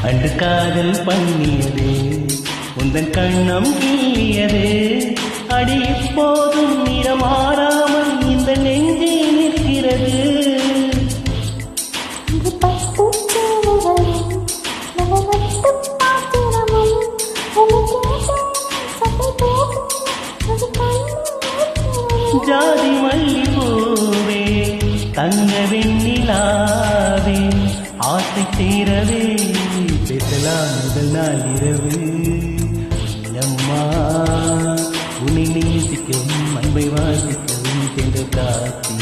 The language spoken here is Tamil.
அன்று காதல் பண்ணியது உந்தன் கண்ணம் கிள்ளியது அடி இப்போதும் நிறமாறாமல் இந்த நெஞ்சே நிற்கிறது. ஜாதி மல்லி பூவே தங்க வெண்ணிலாவே ஆசை தீரவே பேசலாம் முதல் நாள் இரவு. அம்மா உன்னை நேசிக்கவும் அன்பை வாசிக்கவும் சென்ற காத்தி